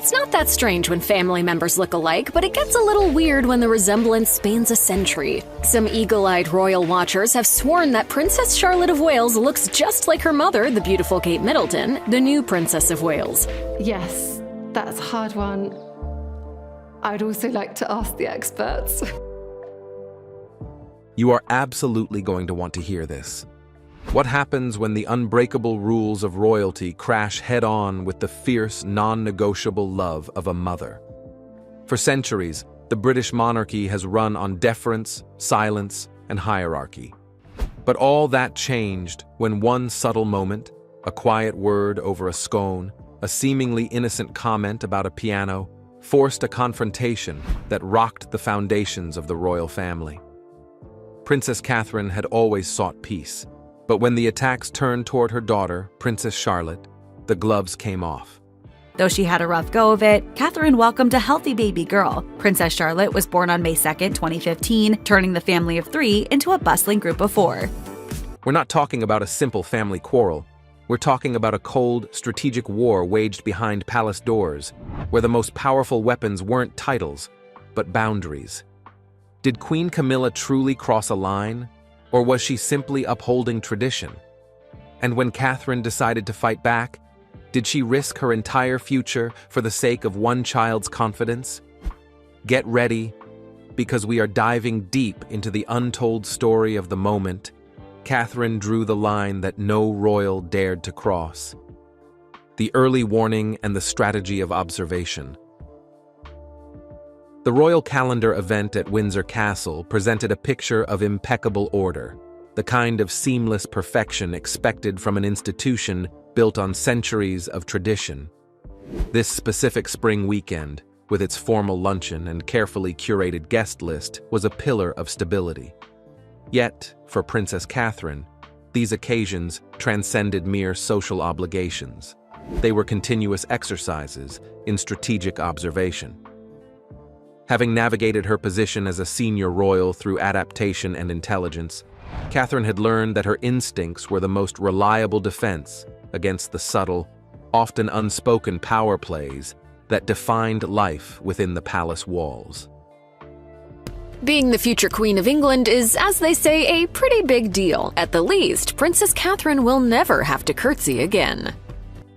It's not that strange when family members look alike, but it gets a little weird when the resemblance spans a century. Some eagle-eyed royal watchers have sworn that Princess Charlotte of Wales looks just like her mother, the beautiful Kate Middleton, the new Princess of Wales. Yes, that's a hard one. I'd also like to ask the experts. You are absolutely going to want to hear this. What happens when the unbreakable rules of royalty crash head-on with the fierce, non-negotiable love of a mother? For centuries, the British monarchy has run on deference, silence, and hierarchy. But all that changed when one subtle moment, a quiet word over a scone, a seemingly innocent comment about a piano, forced a confrontation that rocked the foundations of the royal family. Princess Catherine had always sought peace. But when the attacks turned toward her daughter, Princess Charlotte, the gloves came off. Though she had a rough go of it, Catherine welcomed a healthy baby girl. Princess Charlotte was born on May 2nd, 2015, turning the family of 3 into a bustling group of 4. We're not talking about a simple family quarrel. We're talking about a cold, strategic war waged behind palace doors, where the most powerful weapons weren't titles, but boundaries. Did Queen Camilla truly cross a line? Or was she simply upholding tradition? And when Catherine decided to fight back, did she risk her entire future for the sake of one child's confidence? Get ready, because we are diving deep into the untold story of the moment Catherine drew the line that no royal dared to cross. The early warning and the strategy of observation. The royal calendar event at Windsor Castle presented a picture of impeccable order, the kind of seamless perfection expected from an institution built on centuries of tradition. This specific spring weekend, with its formal luncheon and carefully curated guest list, was a pillar of stability. Yet, for Princess Catherine, these occasions transcended mere social obligations. They were continuous exercises in strategic observation. Having navigated her position as a senior royal through adaptation and intelligence, Catherine had learned that her instincts were the most reliable defense against the subtle, often unspoken power plays that defined life within the palace walls. Being the future Queen of England is, as they say, a pretty big deal. At the least, Princess Catherine will never have to curtsy again.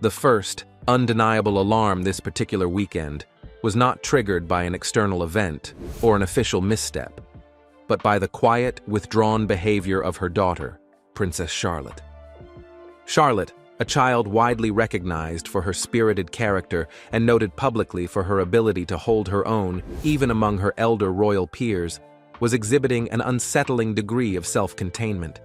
The first, undeniable alarm this particular weekend was not triggered by an external event or an official misstep, but by the quiet, withdrawn behavior of her daughter, Princess Charlotte. Charlotte, a child widely recognized for her spirited character and noted publicly for her ability to hold her own, even among her elder royal peers, was exhibiting an unsettling degree of self-containment.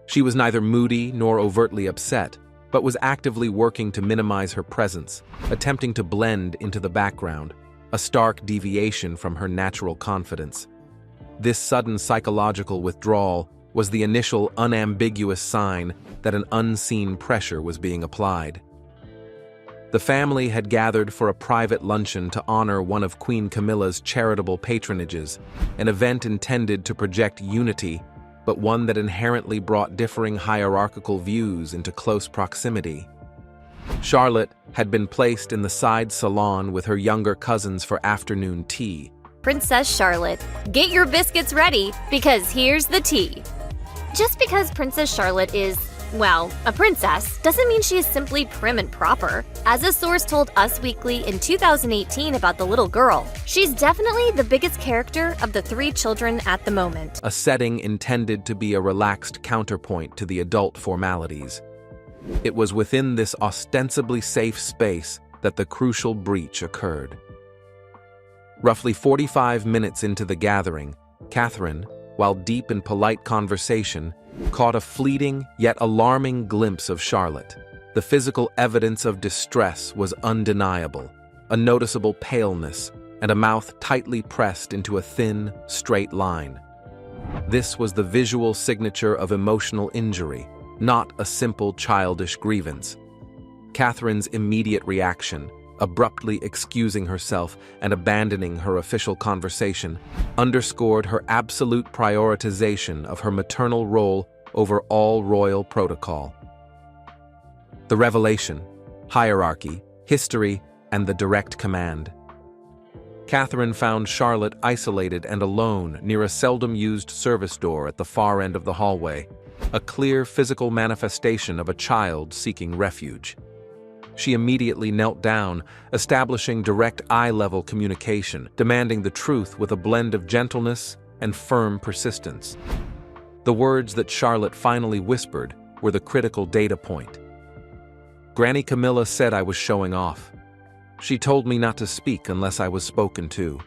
She was neither moody nor overtly upset, but was actively working to minimize her presence, attempting to blend into the background, a stark deviation from her natural confidence. This sudden psychological withdrawal was the initial unambiguous sign that an unseen pressure was being applied. The family had gathered for a private luncheon to honor one of Queen Camilla's charitable patronages, an event intended to project unity, but one that inherently brought differing hierarchical views into close proximity. Charlotte had been placed in the side salon with her younger cousins for afternoon tea. Princess Charlotte, get your biscuits ready, because here's the tea. Just because Princess Charlotte is, well, a princess, doesn't mean she is simply prim and proper. As a source told Us Weekly in 2018 about the little girl, she's definitely the biggest character of the 3 children at the moment. A setting intended to be a relaxed counterpoint to the adult formalities. It was within this ostensibly safe space that the crucial breach occurred. Roughly 45 minutes into the gathering, Catherine, while deep in polite conversation, caught a fleeting yet alarming glimpse of Charlotte. The physical evidence of distress was undeniable, a noticeable paleness and a mouth tightly pressed into a thin, straight line. This was the visual signature of emotional injury, not a simple childish grievance. Catherine's immediate reaction, abruptly excusing herself and abandoning her official conversation, underscored her absolute prioritization of her maternal role over all royal protocol. The revelation, hierarchy, history, and the direct command. Catherine found Charlotte isolated and alone near a seldom-used service door at the far end of the hallway, a clear physical manifestation of a child seeking refuge. She immediately knelt down, establishing direct eye-level communication, demanding the truth with a blend of gentleness and firm persistence. The words that Charlotte finally whispered were the critical data point. "Granny Camilla said I was showing off. She told me not to speak unless I was spoken to."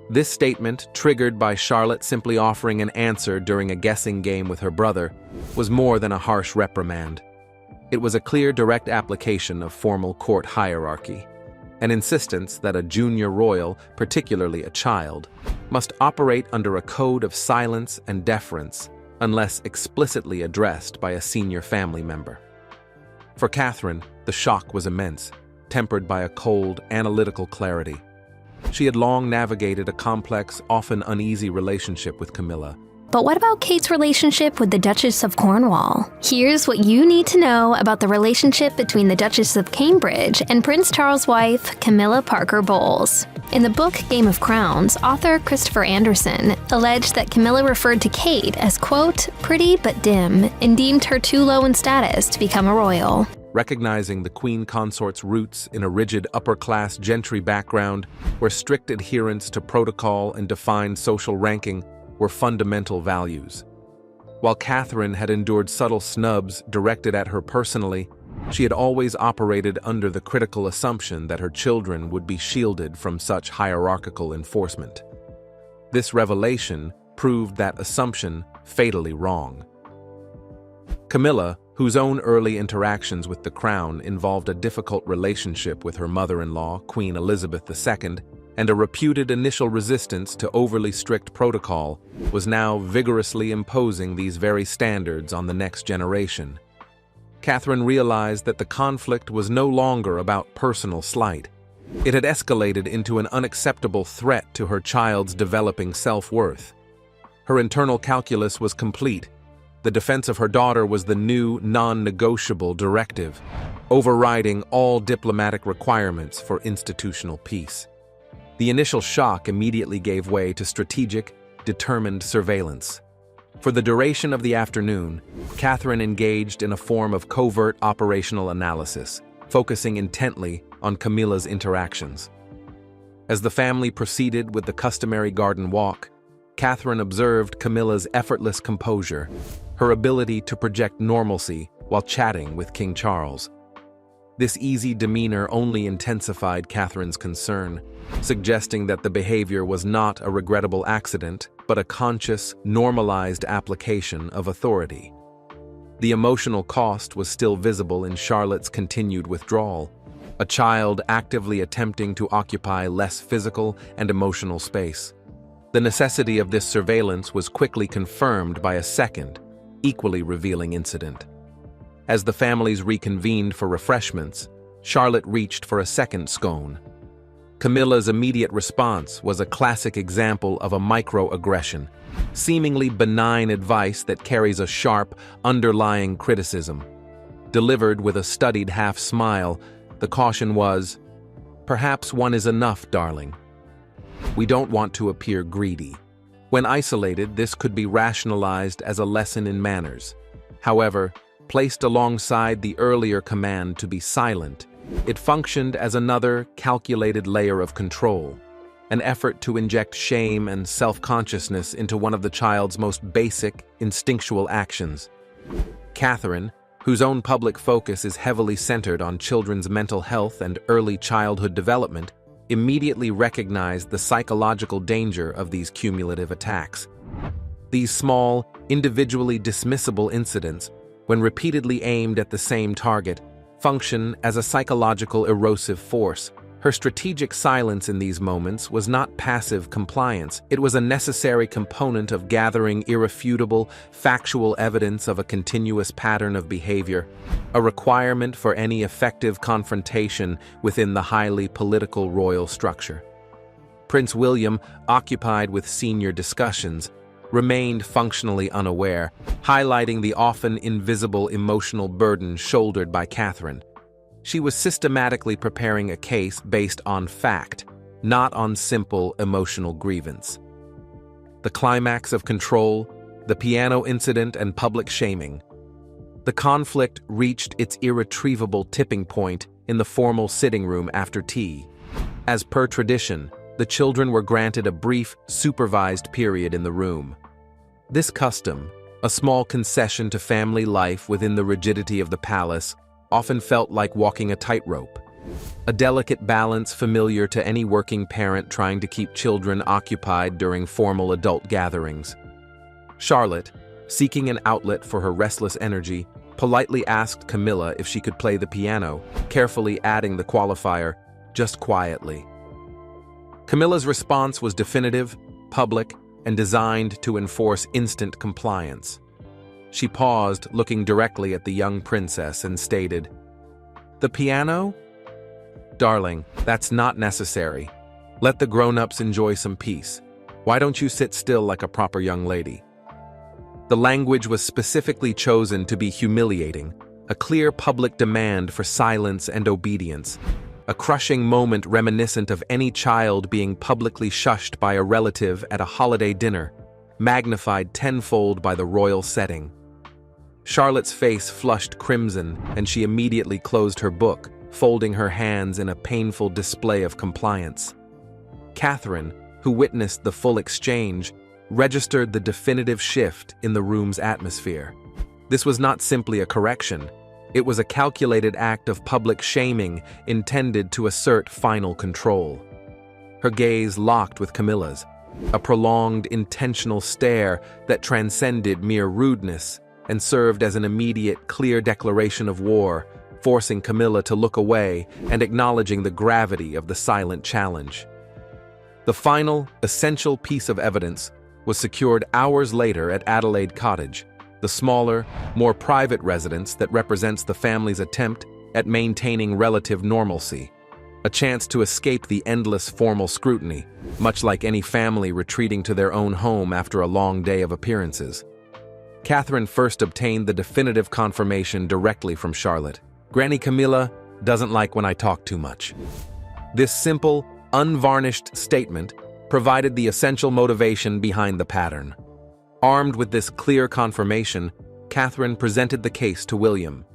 This statement, triggered by Charlotte simply offering an answer during a guessing game with her brother, was more than a harsh reprimand. It was a clear, direct application of formal court hierarchy, an insistence that a junior royal, particularly a child, must operate under a code of silence and deference unless explicitly addressed by a senior family member. For Catherine, the shock was immense, tempered by a cold, analytical clarity. She had long navigated a complex, often uneasy relationship with Camilla. But what about Kate's relationship with the Duchess of Cornwall? Here's what you need to know about the relationship between the Duchess of Cambridge and Prince Charles' wife, Camilla Parker Bowles. In the book Game of Crowns, author Christopher Anderson alleged that Camilla referred to Kate as, quote, pretty but dim, and deemed her too low in status to become a royal. Recognizing the queen consort's roots in a rigid upper-class gentry background where strict adherence to protocol and defined social ranking were fundamental values. While Catherine had endured subtle snubs directed at her personally, she had always operated under the critical assumption that her children would be shielded from such hierarchical enforcement. This revelation proved that assumption fatally wrong. Camilla, whose own early interactions with the crown involved a difficult relationship with her mother-in-law, Queen Elizabeth II, and a reputed initial resistance to overly strict protocol, was now vigorously imposing these very standards on the next generation. Catherine realized that the conflict was no longer about personal slight. It had escalated into an unacceptable threat to her child's developing self-worth. Her internal calculus was complete. The defense of her daughter was the new, non-negotiable directive, overriding all diplomatic requirements for institutional peace. The initial shock immediately gave way to strategic, determined surveillance. For the duration of the afternoon, Catherine engaged in a form of covert operational analysis, focusing intently on Camilla's interactions. As the family proceeded with the customary garden walk, Catherine observed Camilla's effortless composure, her ability to project normalcy while chatting with King Charles. This easy demeanor only intensified Catherine's concern, suggesting that the behavior was not a regrettable accident, but a conscious, normalized application of authority. The emotional cost was still visible in Charlotte's continued withdrawal, a child actively attempting to occupy less physical and emotional space. The necessity of this surveillance was quickly confirmed by a second, equally revealing incident. As the families reconvened for refreshments, Charlotte reached for a second scone. Camilla's immediate response was a classic example of a microaggression, seemingly benign advice that carries a sharp, underlying criticism. Delivered with a studied half-smile, the caution was, "Perhaps one is enough, darling. We don't want to appear greedy." When isolated, this could be rationalized as a lesson in manners. However, placed alongside the earlier command to be silent, it functioned as another calculated layer of control, an effort to inject shame and self-consciousness into one of the child's most basic, instinctual actions. Catherine, whose own public focus is heavily centered on children's mental health and early childhood development, immediately recognized the psychological danger of these cumulative attacks. These small, individually dismissible incidents, when repeatedly aimed at the same target, function as a psychological erosive force. Her strategic silence in these moments was not passive compliance. It was a necessary component of gathering irrefutable, factual evidence of a continuous pattern of behavior, a requirement for any effective confrontation within the highly political royal structure. Prince William, occupied with senior discussions, remained functionally unaware, highlighting the often invisible emotional burden shouldered by Catherine. She was systematically preparing a case based on fact, not on simple emotional grievance. The climax of control, the piano incident, and public shaming. The conflict reached its irretrievable tipping point in the formal sitting room after tea. As per tradition, the children were granted a brief, supervised period in the room. This custom, a small concession to family life within the rigidity of the palace, often felt like walking a tightrope, a delicate balance familiar to any working parent trying to keep children occupied during formal adult gatherings. Charlotte, seeking an outlet for her restless energy, politely asked Camilla if she could play the piano, carefully adding the qualifier, "just quietly." Camilla's response was definitive, public, and designed to enforce instant compliance. She paused, looking directly at the young princess, and stated, "The piano? Darling, that's not necessary. Let the grown-ups enjoy some peace. Why don't you sit still like a proper young lady?" The language was specifically chosen to be humiliating, a clear public demand for silence and obedience, a crushing moment reminiscent of any child being publicly shushed by a relative at a holiday dinner, magnified tenfold by the royal setting. Charlotte's face flushed crimson, and she immediately closed her book, folding her hands in a painful display of compliance. Catherine, who witnessed the full exchange, registered the definitive shift in the room's atmosphere. This was not simply a correction. It was a calculated act of public shaming intended to assert final control. Her gaze locked with Camilla's, a prolonged, intentional stare that transcended mere rudeness and served as an immediate, clear declaration of war, forcing Camilla to look away and acknowledging the gravity of the silent challenge. The final, essential piece of evidence was secured hours later at Adelaide Cottage, the smaller, more private residence that represents the family's attempt at maintaining relative normalcy, a chance to escape the endless formal scrutiny, much like any family retreating to their own home after a long day of appearances. Catherine first obtained the definitive confirmation directly from Charlotte. "Granny Camilla doesn't like when I talk too much." This simple, unvarnished statement provided the essential motivation behind the pattern. Armed with this clear confirmation, Catherine presented the case to William.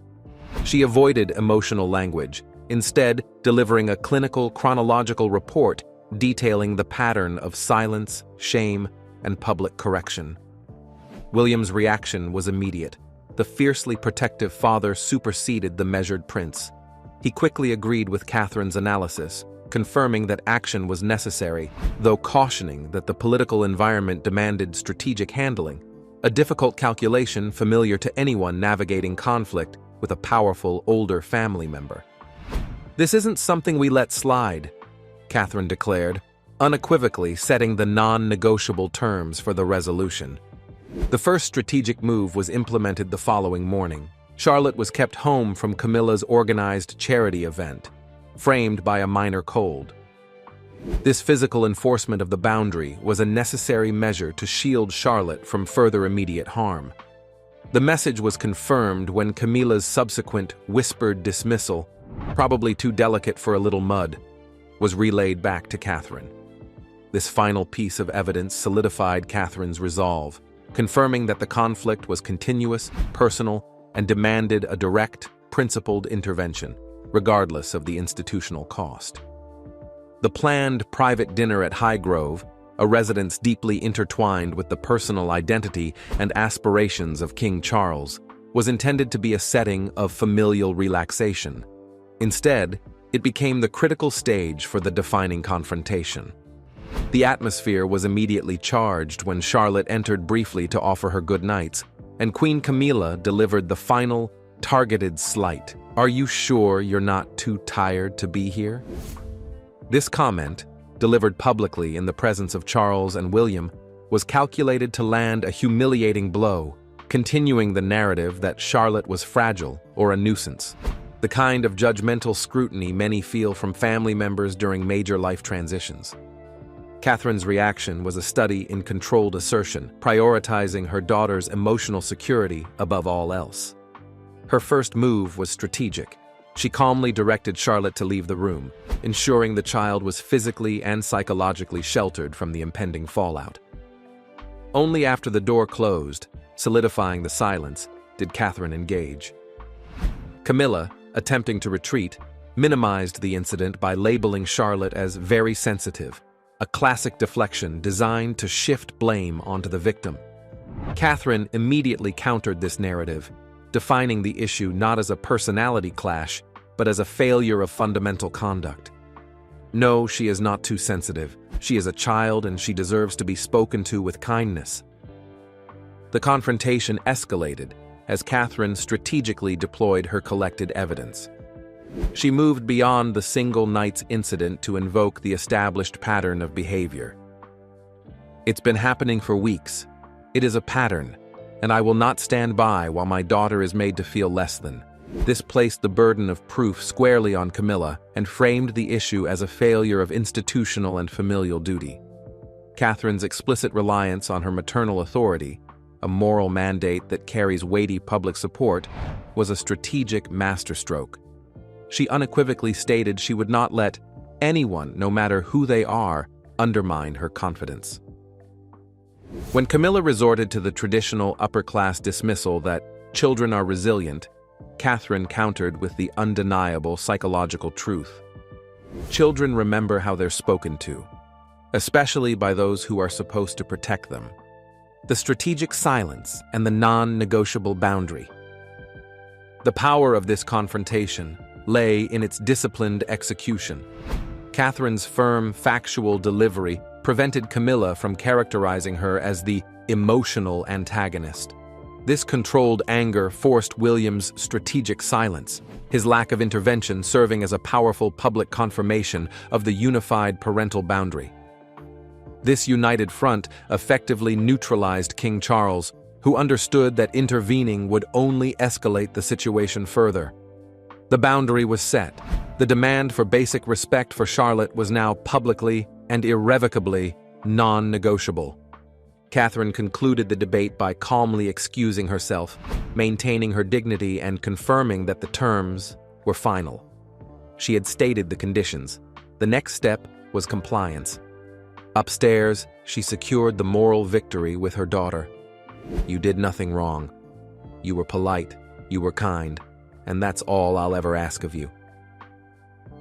She avoided emotional language, instead delivering a clinical chronological report detailing the pattern of silence, shame, and public correction. William's reaction was immediate. The fiercely protective father superseded the measured prince. He quickly agreed with Catherine's analysis, confirming that action was necessary, though cautioning that the political environment demanded strategic handling, a difficult calculation familiar to anyone navigating conflict with a powerful, older family member. "This isn't something we let slide," Catherine declared, unequivocally setting the non-negotiable terms for the resolution. The first strategic move was implemented the following morning. Charlotte was kept home from Camilla's organized charity event, framed by a minor cold. This physical enforcement of the boundary was a necessary measure to shield Charlotte from further immediate harm. The message was confirmed when Camilla's subsequent whispered dismissal, probably too delicate for a little mud, was relayed back to Catherine. This final piece of evidence solidified Catherine's resolve, confirming that the conflict was continuous, personal, and demanded a direct, principled intervention, regardless of the institutional cost. The planned private dinner at Highgrove, a residence deeply intertwined with the personal identity and aspirations of King Charles, was intended to be a setting of familial relaxation. Instead, it became the critical stage for the defining confrontation. The atmosphere was immediately charged when Charlotte entered briefly to offer her good nights, and Queen Camila delivered the final, targeted slight. "Are you sure you're not too tired to be here?" This comment, delivered publicly in the presence of Charles and William, was calculated to land a humiliating blow, continuing the narrative that Charlotte was fragile or a nuisance, the kind of judgmental scrutiny many feel from family members during major life transitions. Catherine's reaction was a study in controlled assertion, prioritizing her daughter's emotional security above all else. Her first move was strategic. She calmly directed Charlotte to leave the room, ensuring the child was physically and psychologically sheltered from the impending fallout. Only after the door closed, solidifying the silence, did Catherine engage. Camilla, attempting to retreat, minimized the incident by labeling Charlotte as very sensitive, a classic deflection designed to shift blame onto the victim. Catherine immediately countered this narrative, defining the issue not as a personality clash, but as a failure of fundamental conduct. No, she is not too sensitive. She is a child and she deserves to be spoken to with kindness. The confrontation escalated as Catherine strategically deployed her collected evidence. She moved beyond the single night's incident to invoke the established pattern of behavior. It's been happening for weeks. It is a pattern, and I will not stand by while my daughter is made to feel less than. This placed the burden of proof squarely on Camilla and framed the issue as a failure of institutional and familial duty. Catherine's explicit reliance on her maternal authority, a moral mandate that carries weighty public support, was a strategic masterstroke. She unequivocally stated she would not let anyone, no matter who they are, undermine her confidence. When Camilla resorted to the traditional upper-class dismissal that children are resilient, Catherine countered with the undeniable psychological truth. Children remember how they're spoken to, especially by those who are supposed to protect them. The strategic silence and the non-negotiable boundary. The power of this confrontation lay in its disciplined execution. Catherine's firm, factual delivery prevented Camilla from characterizing her as the emotional antagonist. This controlled anger forced William's strategic silence, his lack of intervention serving as a powerful public confirmation of the unified parental boundary. This united front effectively neutralized King Charles, who understood that intervening would only escalate the situation further. The boundary was set. The demand for basic respect for Charlotte was now publicly and irrevocably non-negotiable. Catherine concluded the debate by calmly excusing herself, maintaining her dignity and confirming that the terms were final. She had stated the conditions. The next step was compliance. Upstairs, she secured the moral victory with her daughter. You did nothing wrong. You were polite, you were kind, and that's all I'll ever ask of you.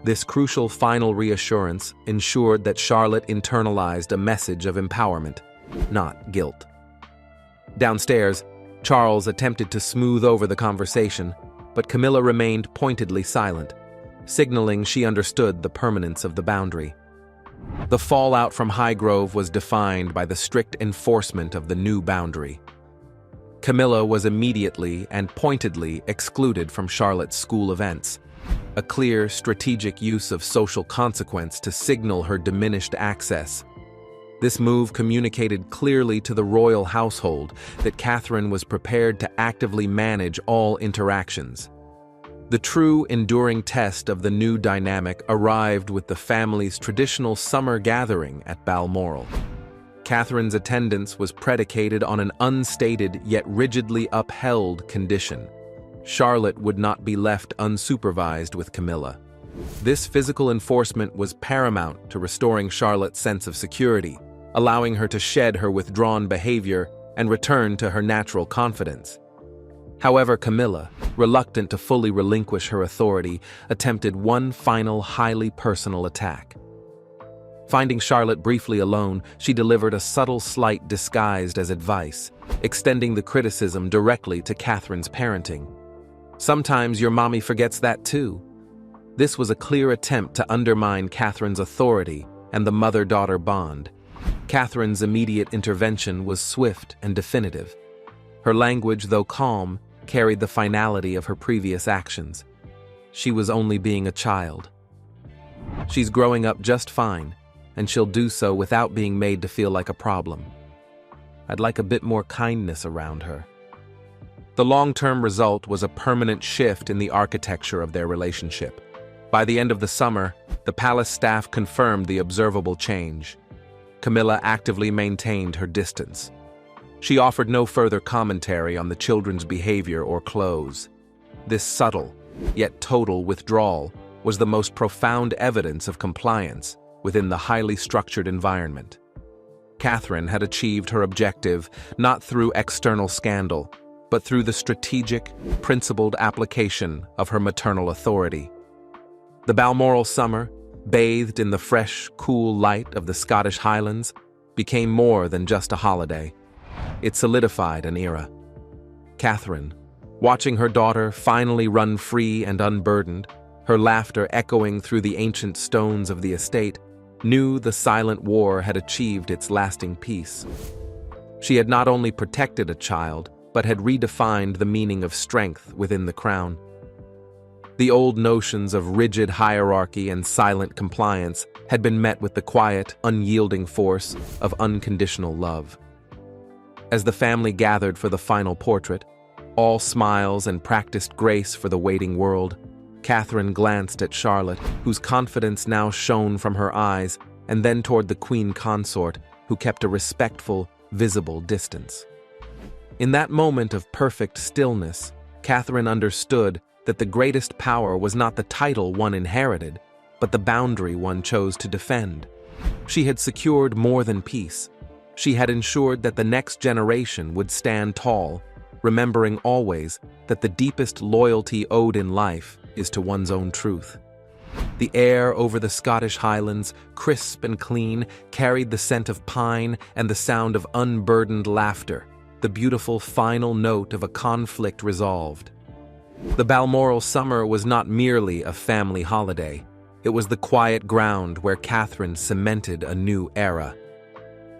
This crucial final reassurance ensured that Charlotte internalized a message of empowerment, not guilt. Downstairs, Charles attempted to smooth over the conversation, but Camilla remained pointedly silent, signaling she understood the permanence of the boundary. The fallout from Highgrove was defined by the strict enforcement of the new boundary. Camilla was immediately and pointedly excluded from Charlotte's school events, a clear, strategic use of social consequence to signal her diminished access. This move communicated clearly to the royal household that Catherine was prepared to actively manage all interactions. The true, enduring test of the new dynamic arrived with the family's traditional summer gathering at Balmoral. Catherine's attendance was predicated on an unstated yet rigidly upheld condition. Charlotte would not be left unsupervised with Camilla. This physical enforcement was paramount to restoring Charlotte's sense of security, allowing her to shed her withdrawn behavior and return to her natural confidence. However, Camilla, reluctant to fully relinquish her authority, attempted one final highly personal attack. Finding Charlotte briefly alone, she delivered a subtle slight disguised as advice, extending the criticism directly to Catherine's parenting. Sometimes your mommy forgets that too. This was a clear attempt to undermine Catherine's authority and the mother-daughter bond. Catherine's immediate intervention was swift and definitive. Her language, though calm, carried the finality of her previous actions. She was only being a child. She's growing up just fine, and she'll do so without being made to feel like a problem. I'd like a bit more kindness around her. The long-term result was a permanent shift in the architecture of their relationship. By the end of the summer, the palace staff confirmed the observable change. Camilla actively maintained her distance. She offered no further commentary on the children's behavior or clothes. This subtle, yet total withdrawal was the most profound evidence of compliance within the highly structured environment. Catherine had achieved her objective not through external scandal, but through the strategic, principled application of her maternal authority. The Balmoral summer, bathed in the fresh, cool light of the Scottish Highlands, became more than just a holiday. It solidified an era. Catherine, watching her daughter finally run free and unburdened, her laughter echoing through the ancient stones of the estate, knew the silent war had achieved its lasting peace. She had not only protected a child, but had redefined the meaning of strength within the crown. The old notions of rigid hierarchy and silent compliance had been met with the quiet, unyielding force of unconditional love. As the family gathered for the final portrait, all smiles and practiced grace for the waiting world, Catherine glanced at Charlotte, whose confidence now shone from her eyes, and then toward the Queen Consort, who kept a respectful, visible distance. In that moment of perfect stillness, Catherine understood that the greatest power was not the title one inherited, but the boundary one chose to defend. She had secured more than peace. She had ensured that the next generation would stand tall, remembering always that the deepest loyalty owed in life is to one's own truth. The air over the Scottish Highlands, crisp and clean, carried the scent of pine and the sound of unburdened laughter, the beautiful final note of a conflict resolved. The Balmoral summer was not merely a family holiday. It was the quiet ground where Catherine cemented a new era.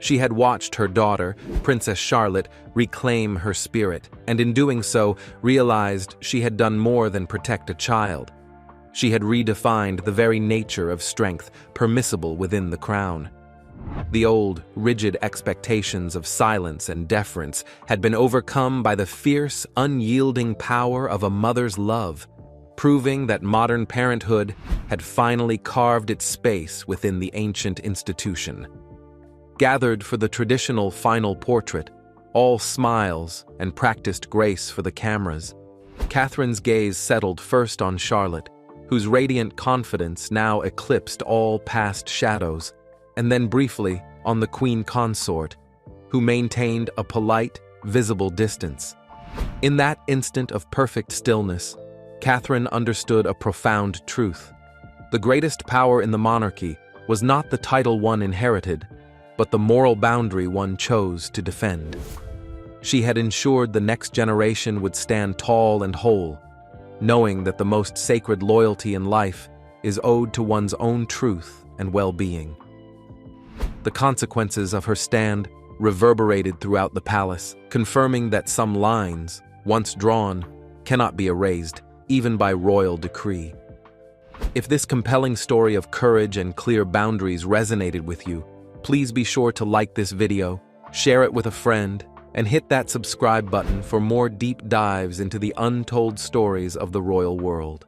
She had watched her daughter, Princess Charlotte, reclaim her spirit, and in doing so, realized she had done more than protect a child. She had redefined the very nature of strength permissible within the crown. The old, rigid expectations of silence and deference had been overcome by the fierce, unyielding power of a mother's love, proving that modern parenthood had finally carved its space within the ancient institution. Gathered for the traditional final portrait, all smiles and practiced grace for the cameras, Catherine's gaze settled first on Charlotte, whose radiant confidence now eclipsed all past shadows, and then briefly on the Queen Consort, who maintained a polite, visible distance. In that instant of perfect stillness, Catherine understood a profound truth. The greatest power in the monarchy was not the title one inherited, but the moral boundary one chose to defend. She had ensured the next generation would stand tall and whole, knowing that the most sacred loyalty in life is owed to one's own truth and well-being. The consequences of her stand reverberated throughout the palace, confirming that some lines, once drawn, cannot be erased, even by royal decree. If this compelling story of courage and clear boundaries resonated with you, please be sure to like this video, share it with a friend, and hit that subscribe button for more deep dives into the untold stories of the royal world.